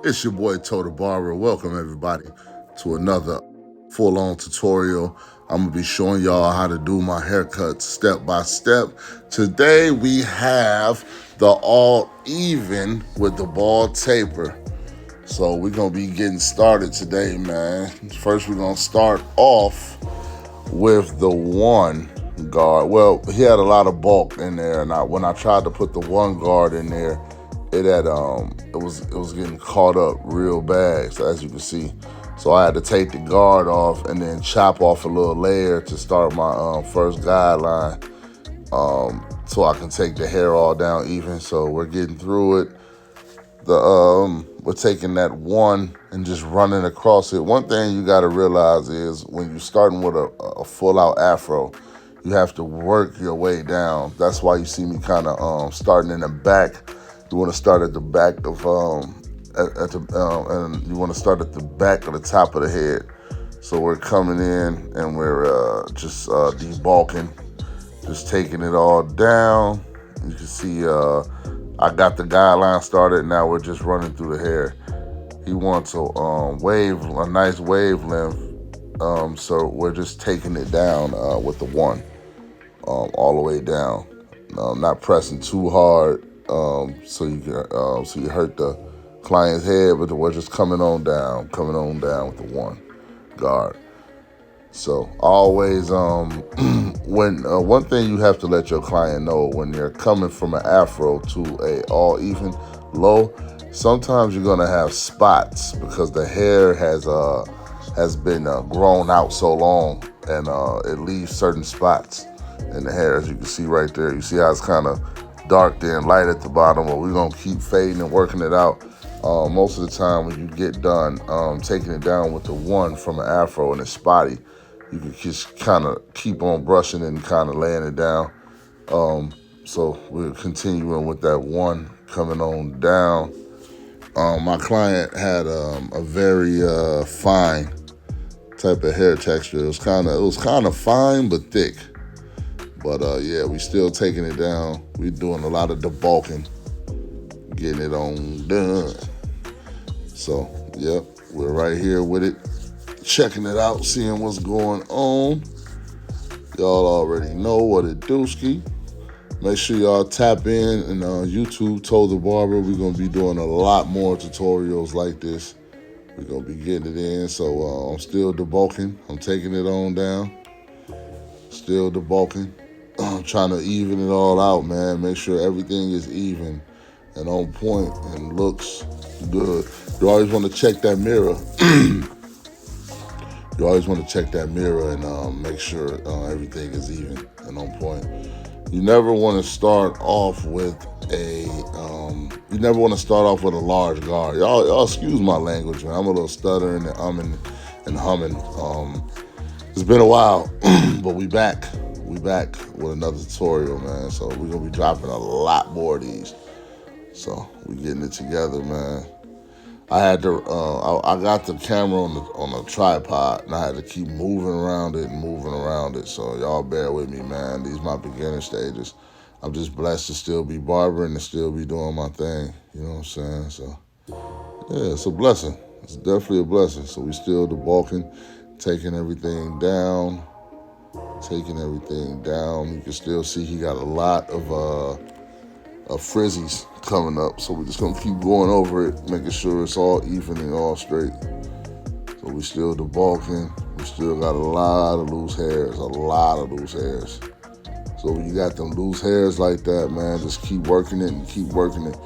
It's your boy Total Barber. Welcome everybody to another full-on tutorial. I'm gonna be showing y'all how to do my haircuts step by step. Today we have the all even with the bald taper. So we're gonna be getting started today, man. First we're gonna start off with the one guard. Well, he had a lot of bulk in there, and when I tried to put the one guard in there, it was getting caught up real bad, so as you can see. So I had to take the guard off and then chop off a little layer to start my first guideline, so I can take the hair all down even. So we're getting through it. We're taking that one and just running across it. One thing you got to realize is when you're starting with a full out afro, you have to work your way down. That's why you see me kind of starting in the back. You want to start at the back of and you want to start at the back of the top of the head. So we're coming in and we're just debulking, just taking it all down. You can see I got the guideline started. Now we're just running through the hair. He wants a nice wavelength. So we're just taking it down with the one, all the way down. Not pressing too hard, so you hurt the client's head, but we're just coming on down with the one guard. So always, when one thing you have to let your client know when you're coming from an afro to a all even low, sometimes you're gonna have spots because the hair has been grown out so long, and it leaves certain spots in the hair, as you can see right there. You see how it's kind of dark there and light at the bottom, but we're gonna keep fading and working it out. Most of the time when you get done taking it down with the one from an afro and it's spotty, you can just kind of keep on brushing and kind of laying it down. So we're continuing with that one coming on down. My client had a very fine type of hair texture. It was kind of fine but thick. But yeah, we still taking it down. We doing a lot of debulking, getting it on done. So yep, we're right here with it, checking it out, seeing what's going on. Y'all already know what it do, ski. Make sure y'all tap in and YouTube Told the Barber. We're gonna be doing a lot more tutorials like this. We're gonna be getting it in. So I'm still debulking. I'm taking it on down. Still debulking. I'm trying to even it all out, man. Make sure everything is even and on point and looks good. You always want to check that mirror. You always want to check that mirror and make sure everything is even and on point. You never want to start off with a large guard. Y'all excuse my language, man. I'm a little stuttering and umming and humming. It's been a while, but we back. We back with another tutorial, man. So we're gonna be dropping a lot more of these. So we getting it together, man. I had to, I got the camera on a tripod, and I had to keep moving around it. So y'all bear with me, man. These my beginner stages. I'm just blessed to still be barbering and still be doing my thing. You know what I'm saying? So yeah, it's a blessing. It's definitely a blessing. So we still debulking, taking everything down. You can still see he got a lot of frizzies coming up. So we're just gonna keep going over it, making sure it's all even and all straight. So we still debulking. We still got a lot of loose hairs. So when you got them loose hairs like that, man, just keep working it and keep working it.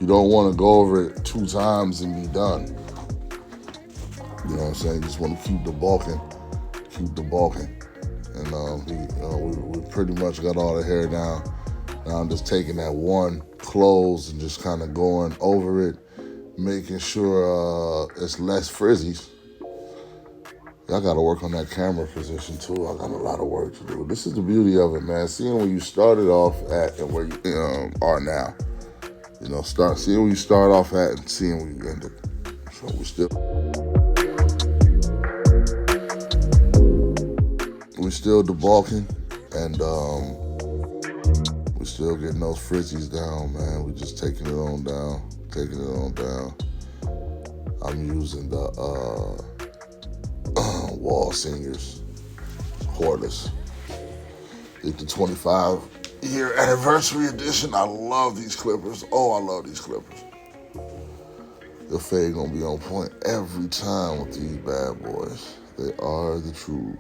You don't want to go over it 2 times and be done. You know what I'm saying? You just want to keep debulking. And we pretty much got all the hair down. Now I'm just taking that one close and just kind of going over it, making sure it's less frizzies. Y'all got to work on that camera position too. I got a lot of work to do. This is the beauty of it, man. Seeing where you started off at and where you are now. You know, seeing where you start off at and seeing where you ended. So we're still debulking, and we're still getting those frizzies down, man. We're just taking it on down. I'm using the Wall Seniors cordless. It's the 25-year anniversary edition. I love these clippers. Oh, I love these clippers. The fade gonna be on point every time with these bad boys. They are the truth.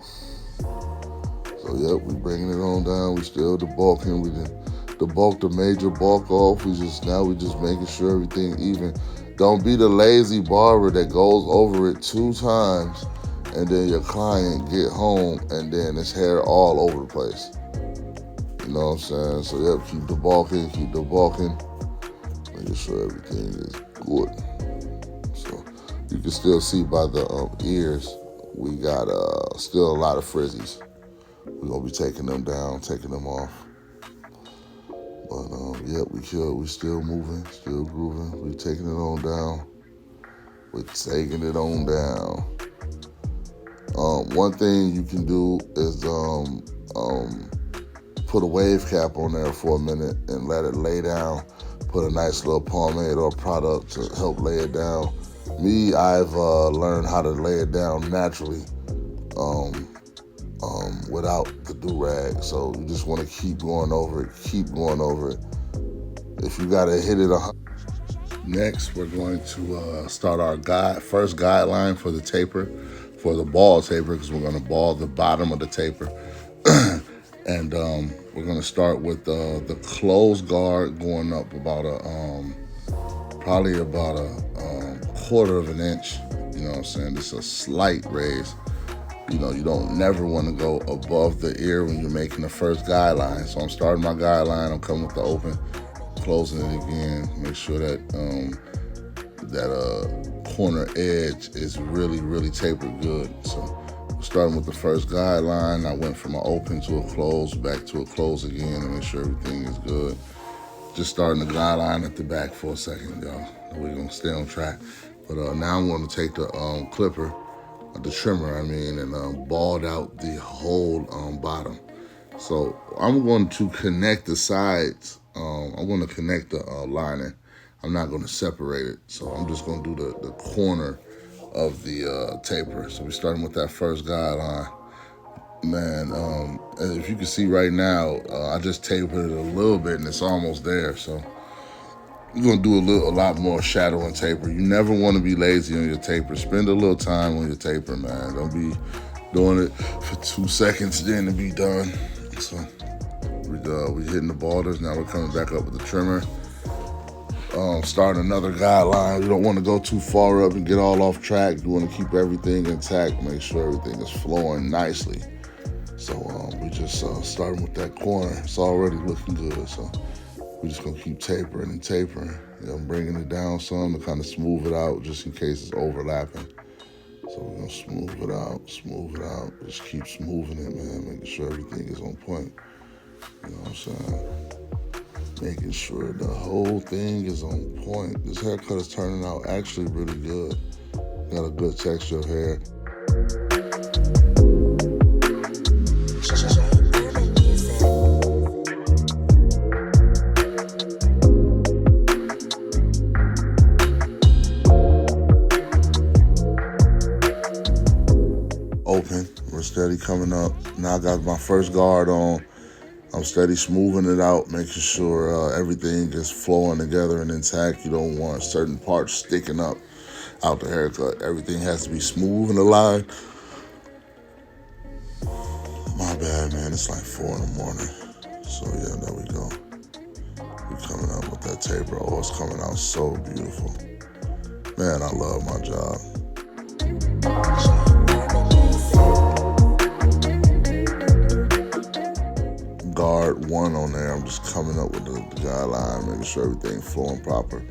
So yep, we bringing it on down. We still debulking. We debulked the major bulk off. We just making sure everything even. Don't be the lazy barber that goes over it 2 times and then your client get home and then his hair all over the place. You know what I'm saying? So yep, keep debulking, making sure everything is good. So you can still see by the ears, we got still a lot of frizzies. We're gonna be taking them down, taking them off. But yep, we still moving, still grooving. We taking it on down. We're taking it on down. One thing you can do is put a wave cap on there for a minute and let it lay down. Put a nice little pomade or product to help lay it down. Me, I've learned how to lay it down naturally without the do-rag. So you just want to keep going over it. If you got to hit it 100. Next, we're going to start our first guideline for the taper, for the ball taper, because we're going to ball the bottom of the taper. And we're going to start with the closed guard going up about probably about a 1/4 of an inch. You know what I'm saying? Just a slight raise. You know, you don't never want to go above the ear when you're making the first guideline. So I'm starting my guideline. I'm coming with the open, closing it again. Make sure that that corner edge is really, really tapered good. So starting with the first guideline, I went from an open to a close, back to a close again, to make sure everything is good. Just starting the guideline at the back for a second, y'all. We're gonna stay on track. But now I'm gonna take the clipper, the trimmer, and balled out the whole bottom. So I'm going to connect the sides. I'm going to connect the lining. I'm not going to separate it. So I'm just going to do the corner of the taper. So we're starting with that first guideline. Man, if you can see right now, I just tapered it a little bit and it's almost there. So you're going to do a lot more shadow and taper. You never want to be lazy on your taper. Spend a little time on your taper, man. Don't be doing it for 2 seconds then to be done. So we hitting the borders. Now we're coming back up with the trimmer. Starting another guideline. You don't want to go too far up and get all off track. You want to keep everything intact. Make sure everything is flowing nicely. So we just starting with that corner. It's already looking good. So we're just gonna keep tapering and tapering. You know, bringing it down some to kind of smooth it out, just in case it's overlapping. So we're gonna smooth it out. Just keep smoothing it, man. Making sure everything is on point. You know what I'm saying? Making sure the whole thing is on point. This haircut is turning out actually really good. Got a good texture of hair. Open, we're steady coming up. Now I got my first guard on. I'm steady smoothing it out, making sure everything is flowing together and intact. You don't want certain parts sticking up out the haircut. Everything has to be smooth and aligned. My bad, man. It's like 4 in the morning. So yeah, there we go. We're coming up with that taper. Oh, it's coming out so beautiful. Man, I love my job. Guard 1 on there. I'm just coming up with the guideline, making sure everything flowing proper.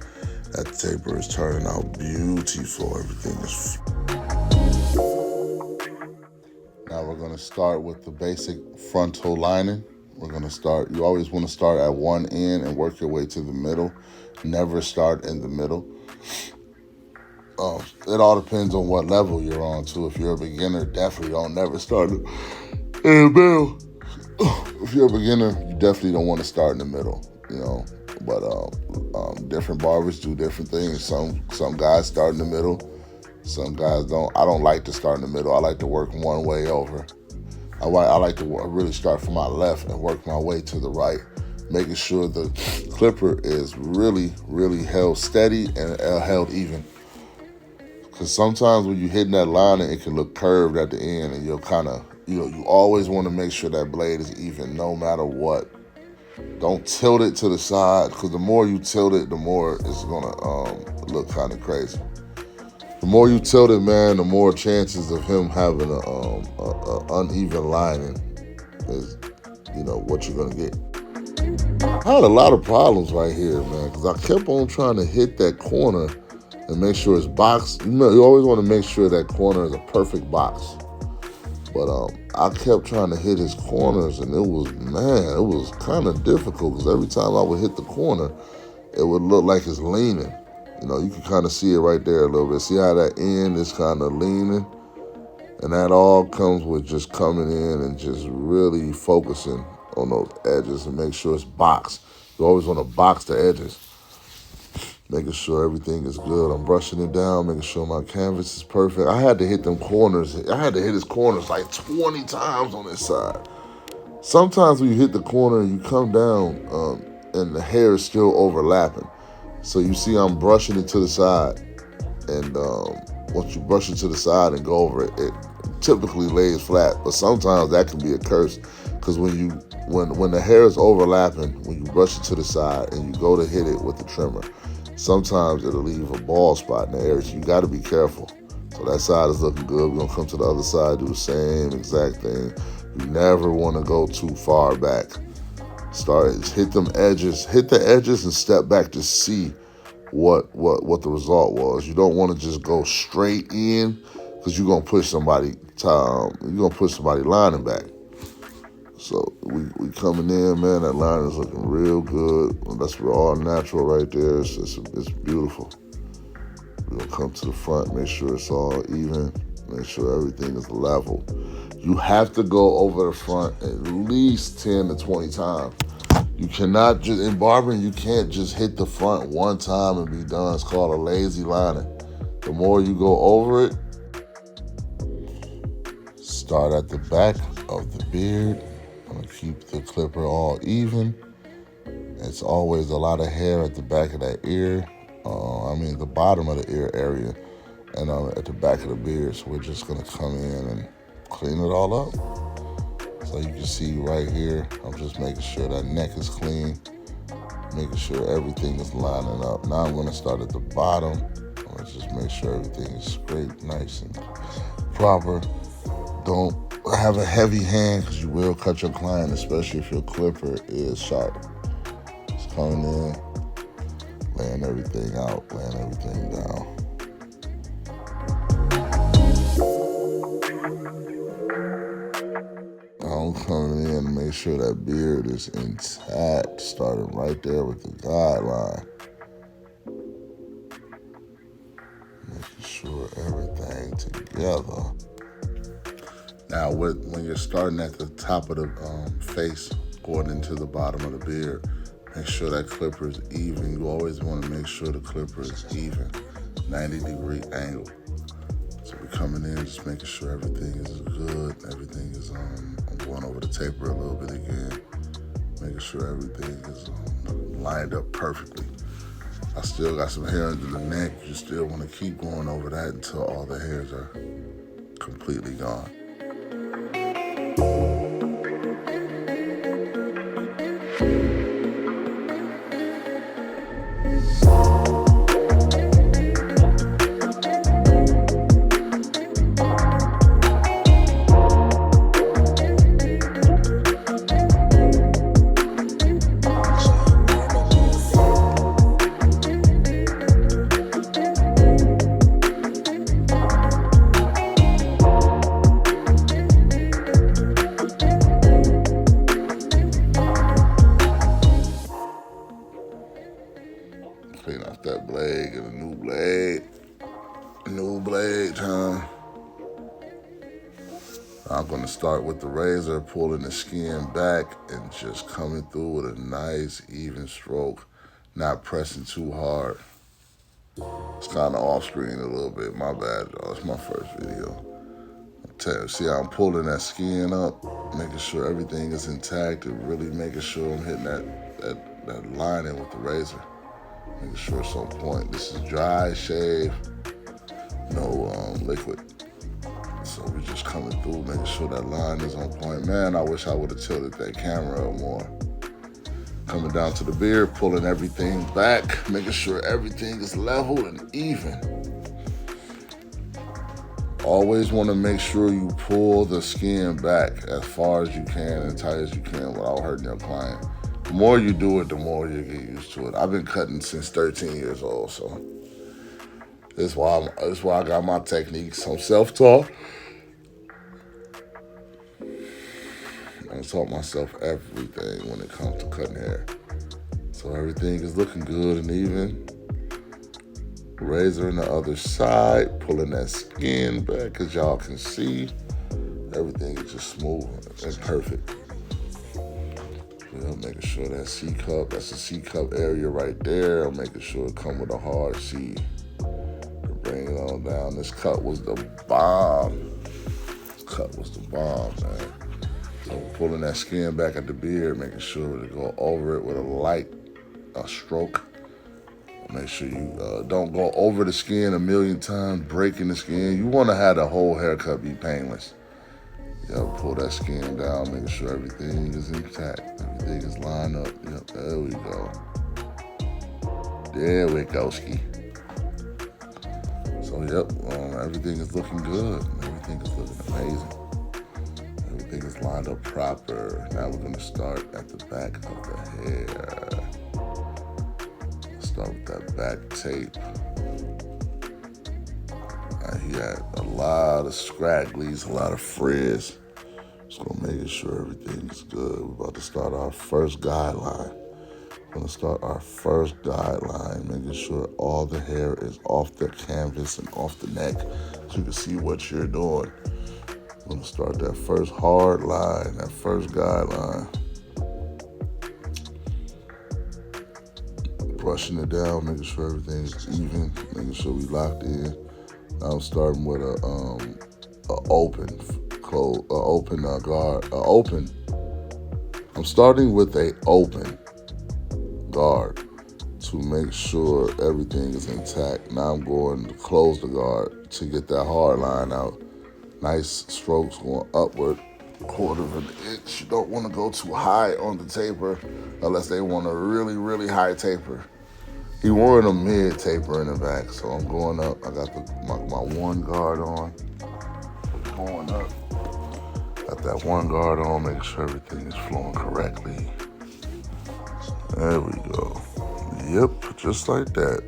That taper is turning out beautiful. Everything is. Now we're going to start with the basic frontal lining. We're going to start. You always want to start at one end and work your way to the middle. Never start in the middle. It all depends on what level you're on too. If you're a beginner, definitely don't never start in the middle. If you're a beginner, you definitely don't want to start in the middle, you know. But different barbers do different things. Some guys start in the middle. Some guys don't. I don't like to start in the middle. I like to work one way over. I like to really start from my left and work my way to the right, making sure the clipper is really, really held steady and held even. Because sometimes when you're hitting that line, it can look curved at the end, and you'll kind of, you always want to make sure that blade is even no matter what. Don't tilt it to the side, because the more you tilt it, the more it's gonna look kind of crazy. The more you tilt it, man, the more chances of him having a uneven lining is, what you're gonna get. I had a lot of problems right here, man, because I kept on trying to hit that corner and make sure it's boxed. You always want to make sure that corner is a perfect box. But I kept trying to hit his corners, and it was kind of difficult because every time I would hit the corner, it would look like it's leaning. You can kind of see it right there a little bit. See how that end is kind of leaning? And that all comes with just coming in and just really focusing on those edges and make sure it's boxed. You always want to box the edges, making sure everything is good. I'm brushing it down, making sure my canvas is perfect. I had to hit them corners. I had to hit his corners like 20 times on this side. Sometimes when you hit the corner and you come down and the hair is still overlapping. So you see I'm brushing it to the side. And once you brush it to the side and go over it, it typically lays flat. But sometimes that can be a curse, because when the hair is overlapping, when you brush it to the side and you go to hit it with the trimmer, sometimes it'll leave a bald spot in the area. So you got to be careful. So that side is looking good. We're gonna come to the other side, do the same exact thing. You never want to go too far back. Hit the edges and step back to see what the result was. You don't want to just go straight in, because you're gonna push somebody lining back. So we coming in, man. That line is looking real good. That's all natural right there. It's beautiful. We're gonna come to the front, make sure it's all even, make sure everything is level. You have to go over the front at least 10 to 20 times. You cannot just, in barbering, you can't just hit the front one time and be done. It's called a lazy lining. The more you go over it, start at the back of the beard. I'm gonna keep the clipper all even. It's always a lot of hair at the back of that ear. The bottom of the ear area, and at the back of the beard. So we're just gonna come in and clean it all up. So you can see right here, I'm just making sure that neck is clean, making sure everything is lining up. Now I'm gonna start at the bottom. I'm gonna just make sure everything is straight, nice and proper. Don't have a heavy hand, because you will cut your client, especially if your clipper is sharp. Just coming in, laying everything out, laying everything down. I'm coming in to make sure that beard is intact, starting right there with the guideline. Making sure everything together. Now, when you're starting at the top of the face, going into the bottom of the beard, make sure that clipper is even. You always want to make sure the clipper is even, 90-degree angle. So we're coming in, just making sure everything is good. Everything is I'm going over the taper a little bit again, making sure everything is lined up perfectly. I still got some hair under the neck. You still want to keep going over that until all the hairs are completely gone. Clean off that blade, get a new blade. New blade time. I'm gonna start with the razor, pulling the skin back and just coming through with a nice even stroke, not pressing too hard. It's kind of off screen a little bit. My bad, y'all. It's my first video. See how I'm pulling that skin up, making sure everything is intact, and really making sure I'm hitting that lining with the razor. Making sure it's on point. This is dry shave, no liquid. So we're just coming through, making sure that line is on point. Man, I wish I would have tilted that camera up more. Coming down to the beard, pulling everything back, making sure everything is level and even. Always want to make sure you pull the skin back as far as you can, as tight as you can without hurting your client. The more you do it, the more you get used to it. I've been cutting since 13 years old, so that's why I got my techniques. I'm self-taught. I taught myself everything when it comes to cutting hair. So everything is looking good and even. Razor on the other side, pulling that skin back, as y'all can see. Everything is just smooth and perfect. Making sure that C-cup, that's the C-cup area right there. I'm making sure it come with a hard C. Bring it on down. This cut was the bomb. Man. So pulling that skin back at the beard, making sure to go over it with a light stroke. Make sure you don't go over the skin a million times, breaking the skin. You want to have the whole haircut be painless. You gotta pull that skin down, making sure everything is intact, everything is lined up. Yep, there we go. There we go, ski. So yep, everything is looking good. Everything is looking amazing. Everything is lined up proper. Now we're gonna start at the back of the hair. Start with that back tape. He had a lot of scragglies, a lot of frizz. Just gonna make sure everything is good. We're about to start our first guideline. Making sure all the hair is off the canvas and off the neck so you can see what you're doing. I'm gonna start that first hard line, that first guideline. Brushing it down, making sure everything is even, making sure we locked in. Now I'm starting with a open guard. I'm starting with a open guard to make sure everything is intact. Now I'm going to close the guard to get that hard line out. Nice strokes going upward, 1/4 of an inch. You don't want to go too high on the taper unless they want a really, really high taper. He wanted a mid taper in the back, so I'm going up. I got my one guard on. Going up. Got that one guard on, making sure everything is flowing correctly. There we go. Yep, just like that.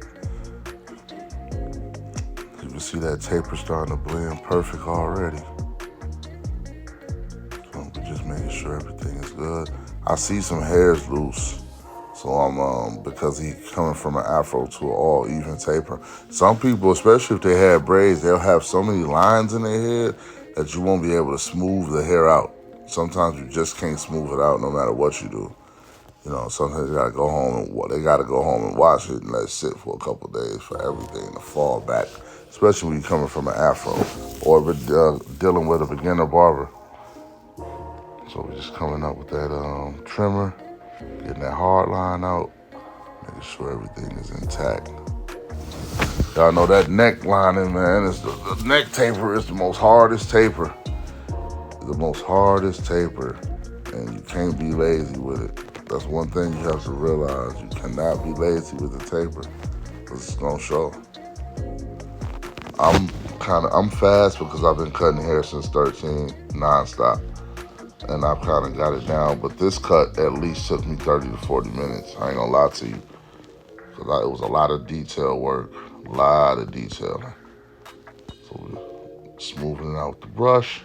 You can see that taper starting to blend perfect already. So we're just making sure everything is good. I see some hairs loose. So I'm, because he's coming from an afro to an all even taper. Some people, especially if they have braids, they'll have so many lines in their head that you won't be able to smooth the hair out. Sometimes you just can't smooth it out no matter what you do. You know, sometimes they gotta go home and wash it and let it sit for a couple of days for everything to fall back. Especially when you're coming from an afro or dealing with a beginner barber. So we're just coming up with that trimmer. Getting that hard line out, making sure everything is intact. Y'all know that neck lining, man, is the neck taper is the most hardest taper. And you can't be lazy with it. That's one thing you have to realize. You cannot be lazy with the taper, because it's gonna show. I'm fast because I've been cutting hair since 13, nonstop. And I've kind of got it down, but this cut at least took me 30 to 40 minutes. I ain't gonna lie to you. Because it was a lot of detail work, a lot of detailing. So we're smoothing it out with the brush,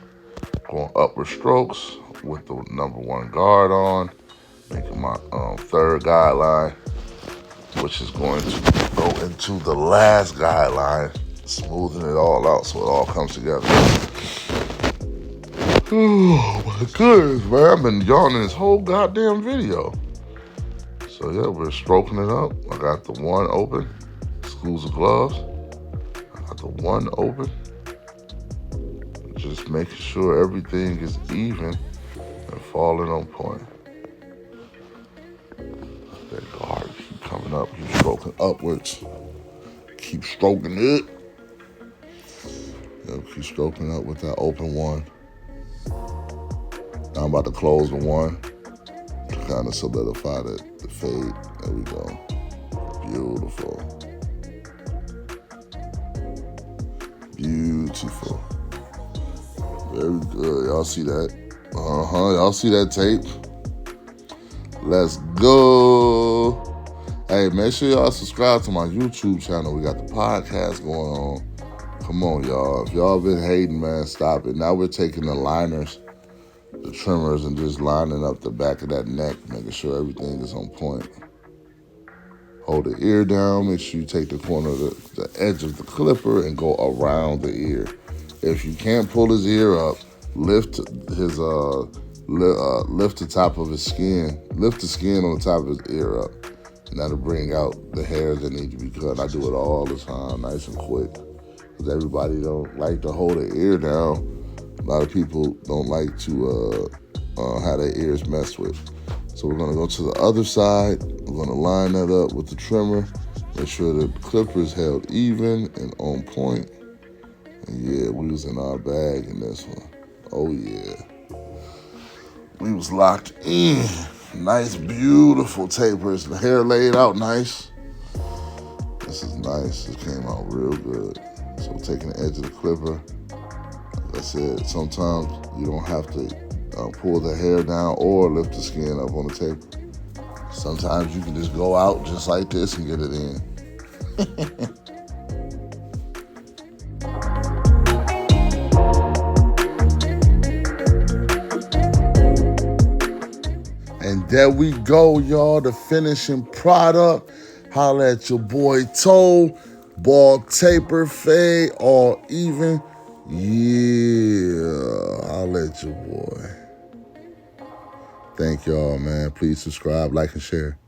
going upward strokes with the number one guard on, making my third guideline, which is going to go into the last guideline, smoothing it all out so it all comes together. Oh my goodness, man. I've been yawning this whole goddamn video. So yeah, we're stroking it up. I got the one open. It's exclusive gloves. I got the one open. Just making sure everything is even and falling on point. That guard keep coming up, keep stroking upwards. Keep stroking it. Yep, keep stroking up with that open one. Now I'm about to close the one to kind of solidify the fade. There we go. Beautiful. Beautiful. Very good. Y'all see that? Y'all see that tape? Let's go. Hey, make sure y'all subscribe to my YouTube channel. We got the podcast going on. Come on, y'all. If y'all been hating, man, stop it. Now we're taking the liners, the trimmers, and just lining up the back of that neck, making sure everything is on point. Hold the ear down. Make sure you take the corner of the edge of the clipper and go around the ear. If you can't pull his ear up, lift his lift the top of his skin. Lift the skin on the top of his ear up. And that'll bring out the hairs that need to be cut. I do it all the time, nice and quick. Because everybody don't like to hold their ear down. A lot of people don't like to have their ears messed with. So we're gonna go to the other side. We're gonna line that up with the trimmer. Make sure the clipper is held even and on point. And yeah, we was in our bag in this one. Oh yeah. We was locked in. Nice, beautiful tapers. The hair laid out nice. This is nice. It came out real good. So taking the edge of the clipper. Like I said, sometimes you don't have to pull the hair down or lift the skin up on the taper. Sometimes you can just go out just like this and get it in. And there we go, y'all, the finishing product. Holla at your boy Toe. Ball taper, fade, all even. Yeah, holla at your boy. Thank y'all, man. Please subscribe, like, and share.